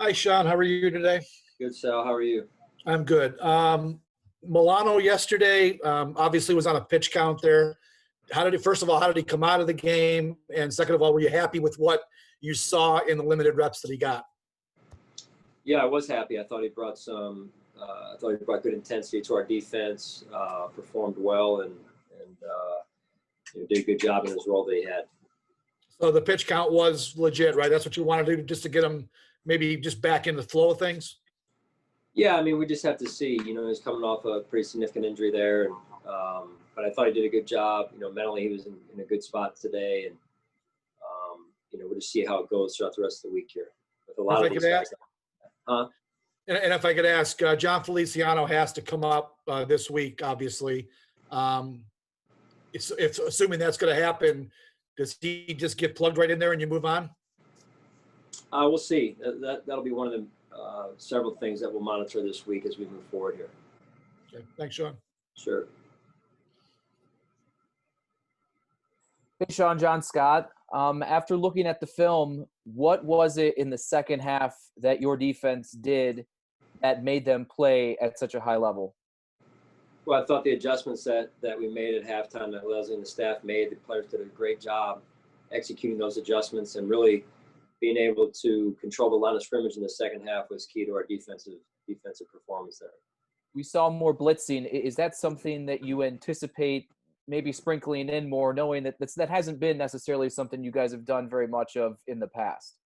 Hi, Sean. How are you today? Good, Sal. How are you? I'm good. Milano yesterday obviously was on a pitch count there. First of all, how did he come out of the game? And second of all, were you happy with what you saw in the limited reps that he got? Yeah, I was happy. I thought he brought good intensity to our defense. Performed well, and did a good job in his role that he had. So the pitch count was legit, right? That's what you want to do just to get him maybe just back in the flow of things? Yeah, I mean, we just have to see. He's coming off a pretty significant injury there, but I thought he did a good job. Mentally he was in a good spot today, and we'll just see how it goes throughout the rest of the week here with a lot of these guys. And if I could ask, John Feliciano has to come up this week, obviously. It's assuming that's going to happen. Does he just get plugged right in there and you move on? We'll see. That'll be one of the several things that we'll monitor this week as we move forward here. Okay. Thanks, Sean. Sure. Hey, Sean, John Scott. After looking at the film, what was it in the second half that your defense did that made them play at such a high level? Well, I thought the adjustments that we made at halftime, that Leslie and the staff made, the players did a great job executing those adjustments, and really being able to control the line of scrimmage in the second half was key to our defensive performance there. We saw more blitzing. Is that something that you anticipate maybe sprinkling in more, knowing that that hasn't been necessarily something you guys have done very much of in the past?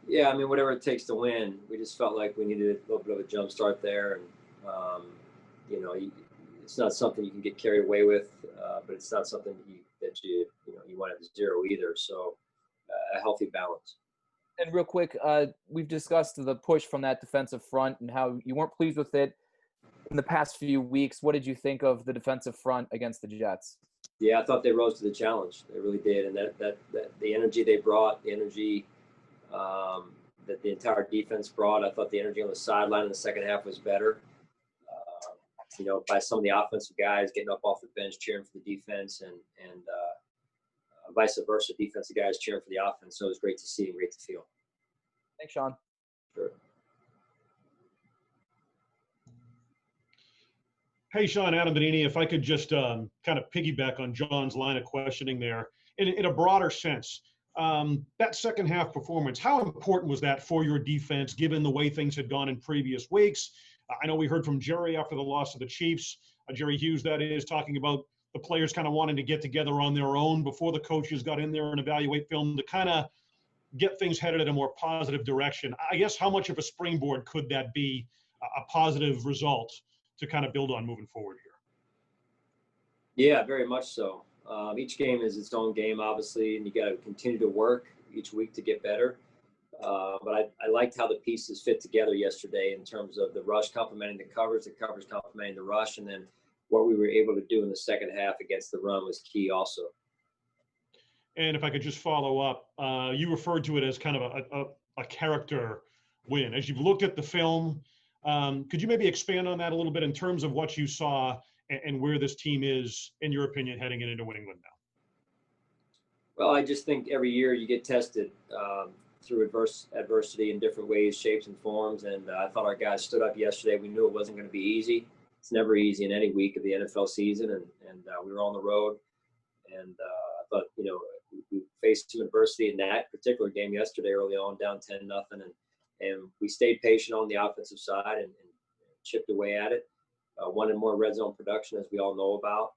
Yeah, I mean, whatever it takes to win. We just felt like we needed a little bit of a jump start there, and it's not something you can get carried away with, but it's not something that you want to zero either. So a healthy balance. And real quick, we've discussed the push from that defensive front and how you weren't pleased with it in the past few weeks. What did you think of the defensive front against the Jets? Yeah, I thought they rose to the challenge. They really did, and that the energy they brought, the energy that the entire defense brought. I thought the energy on the sideline in the second half was better. By some of the offensive guys getting up off the bench cheering for the defense, and vice versa, defensive guys cheering for the offense. So it was great to see and great to feel. Thanks, Sean. Sure. Hey, Sean, Adam Benini, if I could just kind of piggyback on John's line of questioning there in a broader sense. That second half performance, how important was that for your defense, given the way things had gone in previous weeks? I know we heard from Jerry after the loss to the Chiefs, Jerry Hughes, that is, talking about the players kind of wanting to get together on their own before the coaches got in there and evaluate film to kind of get things headed in a more positive direction. I guess how much of a springboard could that be, a positive result to kind of build on moving forward here? Yeah, very much so. Each game is its own game, obviously, and you got to continue to work each week to get better. But I liked how the pieces fit together yesterday in terms of the rush complementing the coverage complementing the rush, and then what we were able to do in the second half against the run was key also. And if I could just follow up, you referred to it as kind of a character win. As you've looked at the film, could you maybe expand on that a little bit in terms of what you saw and where this team is, in your opinion, heading into New England now? Well, I just think every year you get tested through adversity in different ways, shapes, and forms. And I thought our guys stood up yesterday. We knew it wasn't going to be easy. It's never easy in any week of the NFL season, and we were on the road. And I thought, we faced some adversity in that particular game yesterday, early on, down 10-0, and we stayed patient on the offensive side and chipped away at it. Wanted more red zone production, as we all know about.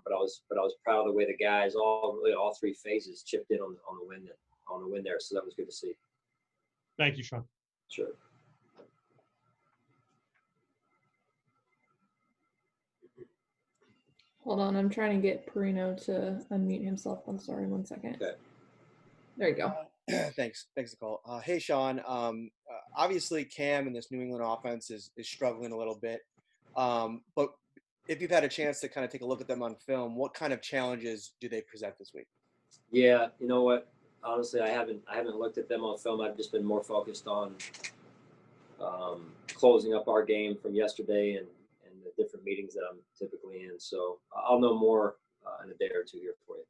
But I was proud of the way the guys, all three phases, chipped in on the win there. So that was good to see. Thank you, Sean. Sure. Hold on, I'm trying to get Perino to unmute himself. I'm sorry, 1 second. Okay. There you go. Thanks, Nicole. Hey, Sean. Obviously, Cam in this New England offense is struggling a little bit. But if you've had a chance to kind of take a look at them on film, what kind of challenges do they present this week? Yeah, you know what? Honestly, I haven't looked at them on film. I've just been more focused on closing up our game from yesterday and the different meetings that I'm typically in. So I'll know more in a day or two here for you.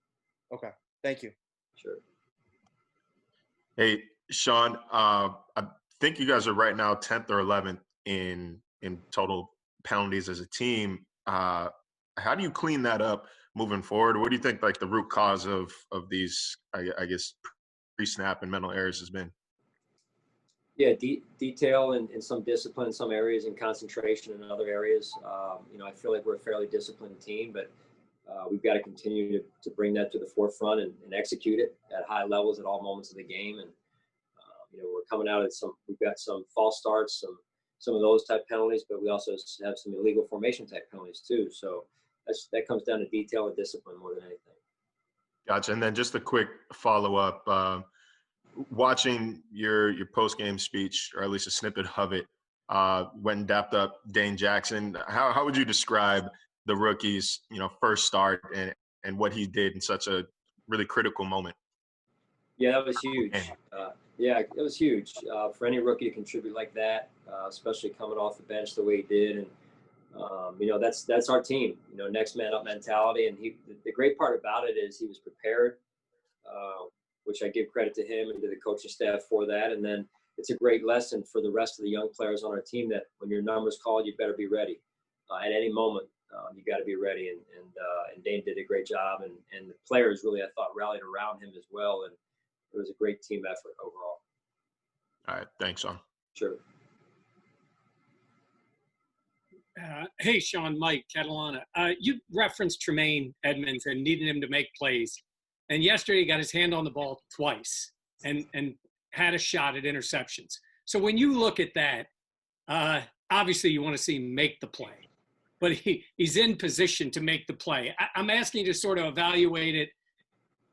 Okay. Thank you. Sure. Hey, Sean, I think you guys are right now 10th or 11th in total penalties as a team. How do you clean that up moving forward? What do you think like the root cause of these, I guess, pre-snap and mental errors has been? Yeah, detail and some discipline in some areas and concentration in other areas. I feel like we're a fairly disciplined team, but we've got to continue to bring that to the forefront and execute it at high levels at all moments of the game. And we're coming out at we've got some false starts, some of those type penalties, but we also have some illegal formation type penalties too. So that comes down to detail and discipline more than anything. Gotcha. And then just a quick follow-up. Watching your post-game speech, or at least a snippet of it, when dapped up Dane Jackson, how would you describe the rookie's first start and what he did in such a really critical moment? Yeah, that was huge. Yeah, it was huge for any rookie to contribute like that, especially coming off the bench the way he did. And that's our team. Next man up mentality. And the great part about it is he was prepared. Which I give credit to him and to the coaching staff for that. And then it's a great lesson for the rest of the young players on our team that when your number's called, you better be ready. At any moment, you got to be ready. And Dane did a great job. And the players really, I thought, rallied around him as well. And it was a great team effort overall. All right. Thanks, Sean. Sure. Hey, Sean, Mike Catalana. You referenced Tremaine Edmonds and needing him to make plays. And yesterday he got his hand on the ball twice and had a shot at interceptions. So when you look at that, obviously you want to see him make the play. But he's in position to make the play. I'm asking you to sort of evaluate it,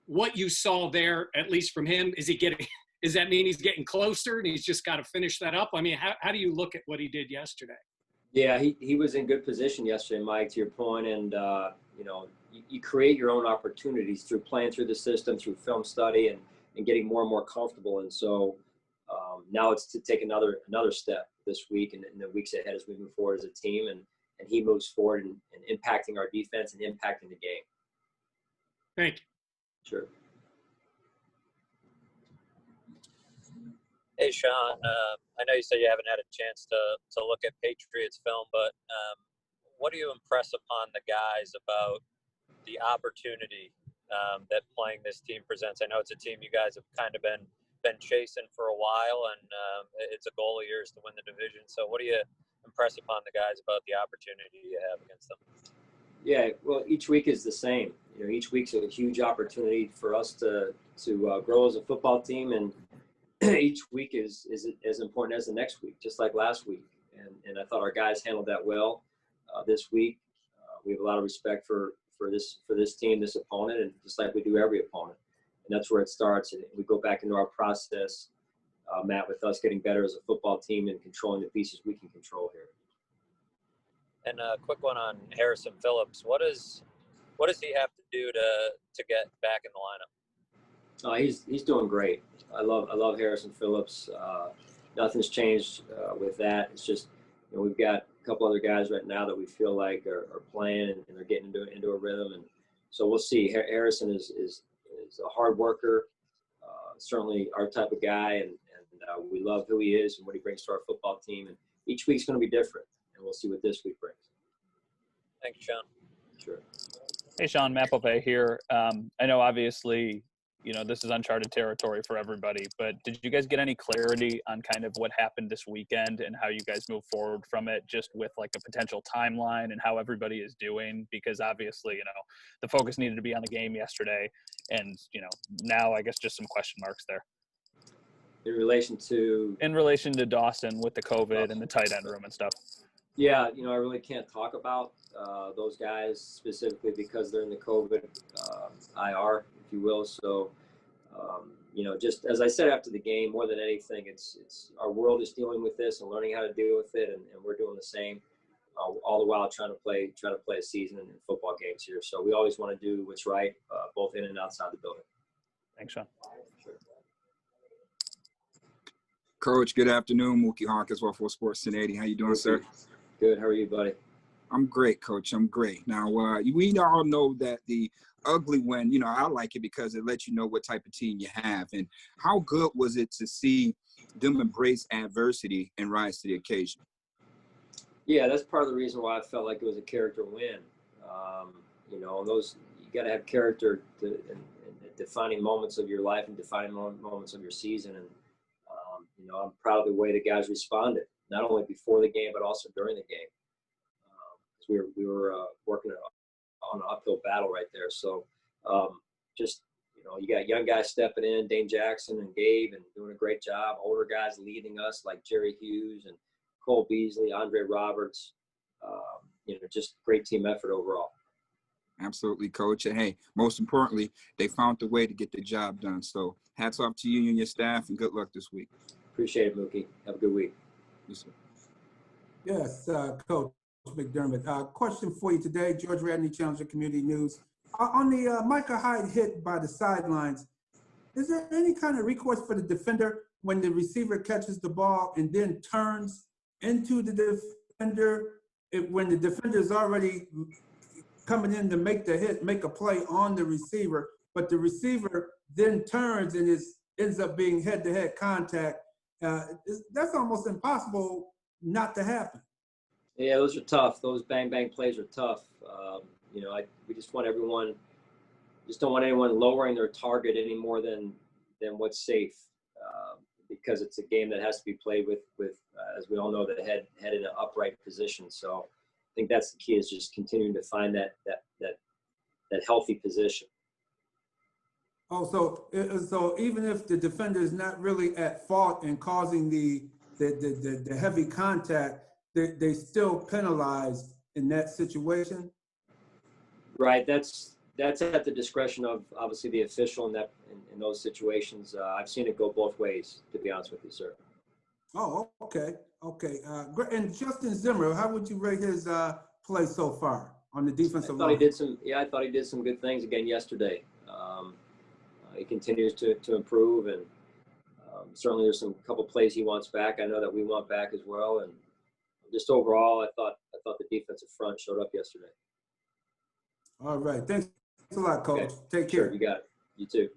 what you saw there, at least from him. Does that mean he's getting closer and he's just got to finish that up? I mean, how do you look at what he did yesterday? Yeah, he was in good position yesterday, Mike, to your point. And, you create your own opportunities through playing through the system, through film study, and getting more and more comfortable. And so now it's to take another step this week and in the weeks ahead as we move forward as a team. And he moves forward and impacting our defense and impacting the game. Thank you. Sure. Hey, Sean, I know you said you haven't had a chance to look at Patriots film, but what do you impress upon the guys about the opportunity that playing this team presents? I know it's a team you guys have kind of been chasing for a while, and it's a goal of yours to win the division. So what do you impress upon the guys about the opportunity you have against them? Yeah, well, each week is the same. Each week's a huge opportunity for us to grow as a football team, and each week is as important as the next week, just like last week. And I thought our guys handled that well this week. We have a lot of respect for this team, this opponent, and just like we do every opponent. And that's where it starts. And we go back into our process, Matt, with us getting better as a football team and controlling the pieces we can control here. And a quick one on Harrison Phillips. What does he have to do to get back in the lineup? He's doing great. I love Harrison Phillips. Nothing's changed with that. It's just we've got a couple other guys right now that we feel like are playing and they're getting into a rhythm, and so we'll see. Harrison is a hard worker, certainly our type of guy, and we love who he is and what he brings to our football team. And each week's going to be different, and we'll see what this week brings. Thank you, Sean. Sure. Hey, Sean, Matt Buffet here. I know obviously, this is uncharted territory for everybody, but did you guys get any clarity on kind of what happened this weekend and how you guys move forward from it, just with like a potential timeline and how everybody is doing? Because obviously, the focus needed to be on the game yesterday, and, now I guess just some question marks there. In relation to Dawson with the COVID and the tight end room and stuff. Yeah, I really can't talk about those guys specifically because they're in the COVID IR, if you will. So, just as I said after the game, more than anything, it's our world is dealing with this and learning how to deal with it, and we're doing the same, all the while trying to play a season and football games here. So we always want to do what's right, both in and outside the building. Thanks, Sean. Sure. Coach, good afternoon. Mookie Hawk as well for Sports 1080. How you doing, sir? Good. How are you, buddy? I'm great, Coach. I'm great. Now, we all know that the ugly when, I like it because it lets you know what type of team you have. And how good was it to see them embrace adversity and rise to the occasion? Yeah, that's part of the reason why I felt like it was a character win. Those you got to have character in defining moments of your life and defining moments of your season. And I'm proud of the way the guys responded, not only before the game but also during the game. We were working on an uphill battle right there. So you got young guys stepping in, Dane Jackson and Gabe, and doing a great job. Older guys leading us like Jerry Hughes and Cole Beasley, Andre Roberts. Just great team effort overall. Absolutely, Coach. And hey, most importantly, they found a way to get the job done. So hats off to you and your staff, and good luck this week. Appreciate it, Mookie. Have a good week. Yes, sir. Yes, Coach McDermott. Question for you today, George Radney, Challenger Community News. On the Micah Hyde hit by the sidelines, is there any kind of recourse for the defender when the receiver catches the ball and then turns into the defender when the defender is already coming in to make the hit, make a play on the receiver, but the receiver then turns and ends up being head-to-head contact? That's almost impossible not to happen. Yeah, those are tough. Those bang plays are tough. We just want everyone. Just don't want anyone lowering their target any more than what's safe, because it's a game that has to be played with as we all know, the head in an upright position. So I think that's the key, is just continuing to find that healthy position. Oh, so even if the defender is not really at fault in causing the heavy contact, they still penalized in that situation? Right. That's at the discretion of obviously the official in those situations. I've seen it go both ways, to be honest with you, sir. Oh, okay. Great. And Justin Zimmer, how would you rate his play so far on the defensive line? I thought he did some good things again yesterday. He continues to improve, and certainly there's some couple plays he wants back. I know that we want back as well, and just overall, I thought the defensive front showed up yesterday. All right. Thanks a lot, Coach. Okay. Take care. Sure, you got it. You too.